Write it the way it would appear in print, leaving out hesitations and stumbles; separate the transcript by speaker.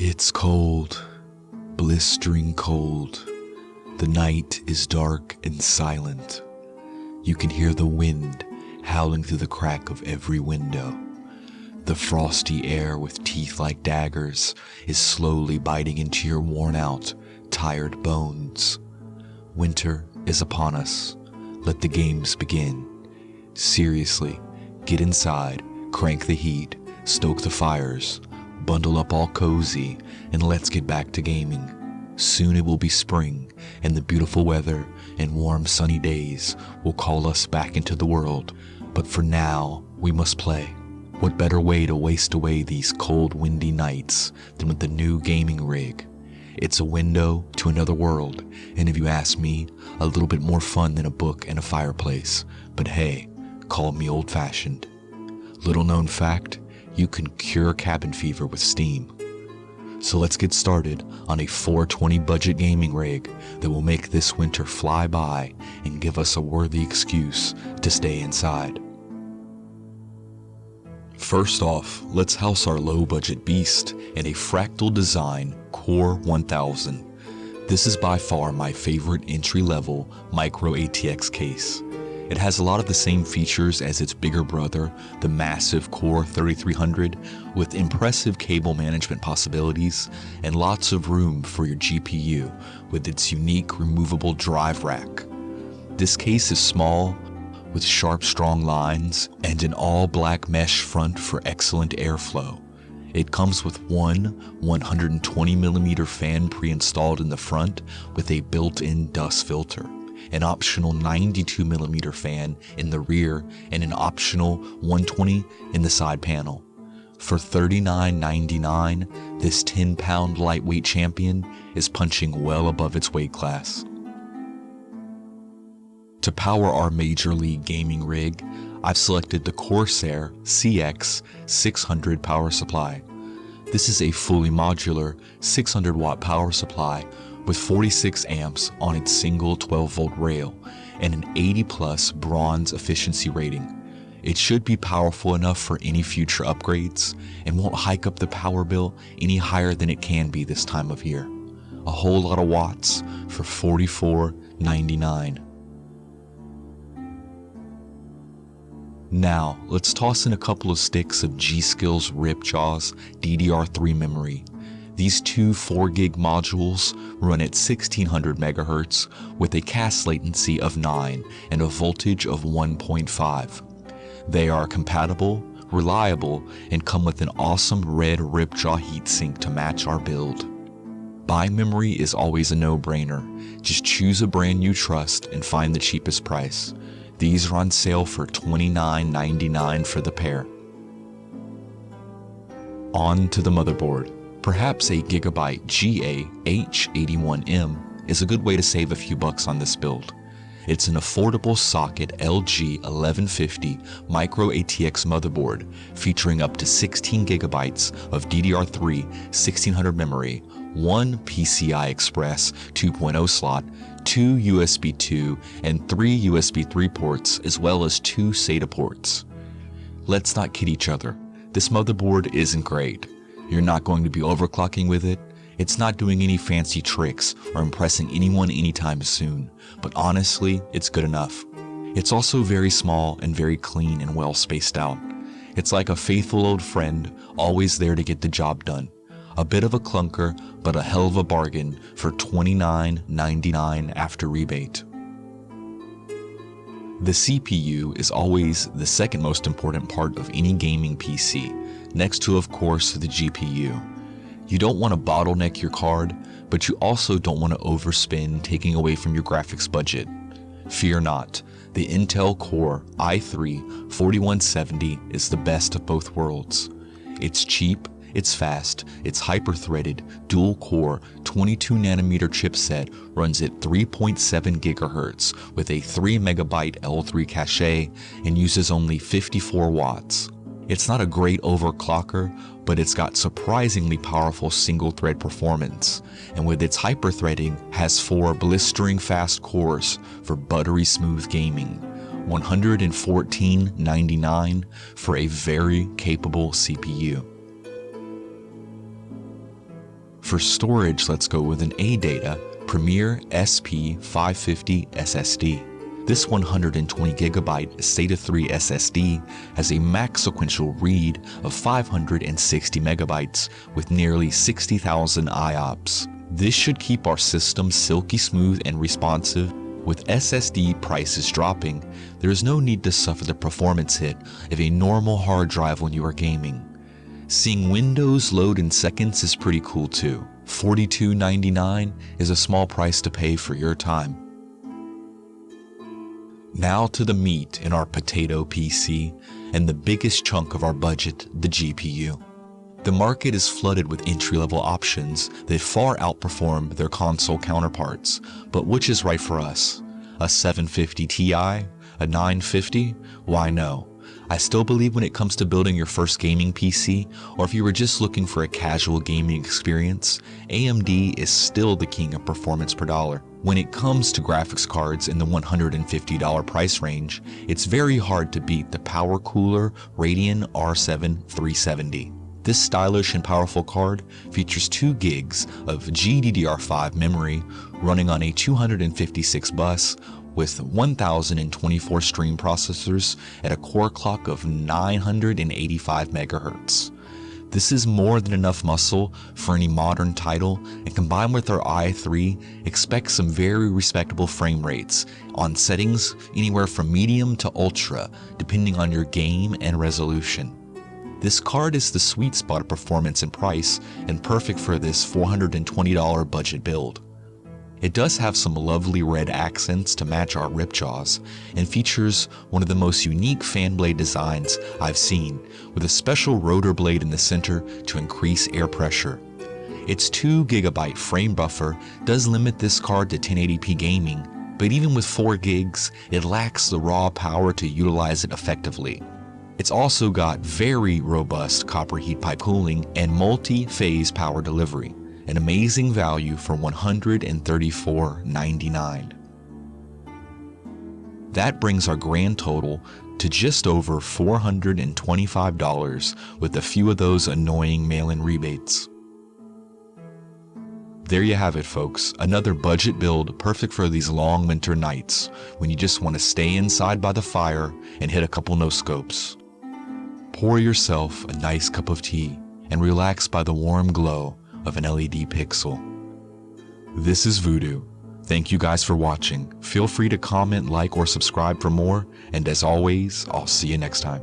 Speaker 1: It's cold, blistering cold. The night is dark and silent. You can hear the wind howling through the crack of every window. The frosty air with teeth like daggers is slowly biting into your worn-out, tired bones. Winter is upon us. Let the games begin. Seriously, get inside, crank the heat, stoke the fires, bundle up all cozy, and let's get back to gaming. Soon it will be spring, and the beautiful weather and warm sunny days will call us back into the world. But for now, we must play. What better way to waste away these cold, windy nights than with the new gaming rig? It's a window to another world, and if you ask me, a little bit more fun than a book and a fireplace. But hey, call me old-fashioned. Little known fact, you can cure cabin fever with steam. So let's get started on a 420 budget gaming rig that will make this winter fly by and give us a worthy excuse to stay inside. First off, let's house our low-budget beast in a Fractal design Core 1000. This is by far my favorite entry-level micro ATX case. It has a lot of the same features as its bigger brother, the massive Core 3300, with impressive cable management possibilities and lots of room for your GPU with its unique removable drive rack. This case is small, with sharp, strong lines and an all-black mesh front for excellent airflow. It comes with one 120mm fan pre-installed in the front with a built-in dust filter, an optional 92mm fan in the rear, and an optional 120 in the side panel. For $39.99, this 10-pound lightweight champion is punching well above its weight class. To power our Major League gaming rig, I've selected the Corsair CX 600 power supply. This is a fully modular 600 watt power supply with 46 amps on its single 12-volt rail and an 80+ bronze efficiency rating. It should be powerful enough for any future upgrades and won't hike up the power bill any higher than it can be this time of year. A whole lot of watts for $44.99. Now, let's toss in a couple of sticks of G.Skill's Ripjaws DDR3 memory. These two 4GB modules run at 1600 MHz with a cast latency of 9 and a voltage of 1.5. They are compatible, reliable, and come with an awesome red Ripjaw heatsink to match our build. Buying memory is always a no-brainer. Just choose a brand you trust and find the cheapest price. These are on sale for $29.99 for the pair. On to the motherboard. Perhaps a Gigabyte GA-H81M is a good way to save a few bucks on this build. It's an affordable socket LG1150 micro ATX motherboard featuring up to 16 gigabytes of DDR3 1600 memory, one PCI Express 2.0 slot, 2 USB 2 and 3 USB 3 ports, as well as 2 SATA ports. Let's not kid each other. This motherboard isn't great. You're not going to be overclocking with it. It's not doing any fancy tricks or impressing anyone anytime soon, but honestly, it's good enough. It's also very small and very clean and well spaced out. It's like a faithful old friend, always there to get the job done. A bit of a clunker, but a hell of a bargain for $29.99 after rebate. The CPU is always the second most important part of any gaming PC, next to, of course, the GPU. You don't want to bottleneck your card, but you also don't want to overspend, taking away from your graphics budget. Fear not, the Intel Core i3-4170 is the best of both worlds. It's cheap, it's fast, it's hyper-threaded, dual-core, 22nm chipset runs at 3.7 GHz with a 3MB L3 cache and uses only 54 watts. It's not a great overclocker, but it's got surprisingly powerful single-thread performance, and with its hyper-threading has 4 blistering fast cores for buttery smooth gaming. $114.99 for a very capable CPU. For storage, let's go with an ADATA Premier SP550 SSD. This 120GB SATA 3 SSD has a max sequential read of 560 megabytes with nearly 60,000 IOPS. This should keep our system silky smooth and responsive. With SSD prices dropping, there is no need to suffer the performance hit of a normal hard drive when you are gaming. Seeing Windows load in seconds is pretty cool too. $42.99 is a small price to pay for your time. Now to the meat in our potato PC and the biggest chunk of our budget, the GPU. The market is flooded with entry-level options that far outperform their console counterparts, but which is right for us? A 750 Ti? A 950? Why no? I still believe when it comes to building your first gaming PC, or if you were just looking for a casual gaming experience, AMD is still the king of performance per dollar. When it comes to graphics cards in the $150 price range, it's very hard to beat the PowerColor Radeon R7 370. This stylish and powerful card features 2 gigs of GDDR5 memory running on a 256 bus with 1024 stream processors at a core clock of 985 MHz. This is more than enough muscle for any modern title, and combined with our i3, expect some very respectable frame rates on settings anywhere from medium to ultra, depending on your game and resolution. This card is the sweet spot of performance and price, and perfect for this $420 budget build. It does have some lovely red accents to match our Ripjaws, and features one of the most unique fan blade designs I've seen, with a special rotor blade in the center to increase air pressure. Its 2 GB frame buffer does limit this card to 1080p gaming, but even with 4 gigs, it lacks the raw power to utilize it effectively. It's also got very robust copper heat pipe cooling and multi-phase power delivery. An amazing value for $134.99. That brings our grand total to just over $425 with a few of those annoying mail-in rebates. There you have it, folks. Another budget build perfect for these long winter nights when you just want to stay inside by the fire and hit a couple no-scopes. Pour yourself a nice cup of tea and relax by the warm glow of an LED pixel. This is Voodoo. Thank you guys for watching. Feel free to comment, like, or subscribe for more, and as always, I'll see you next time.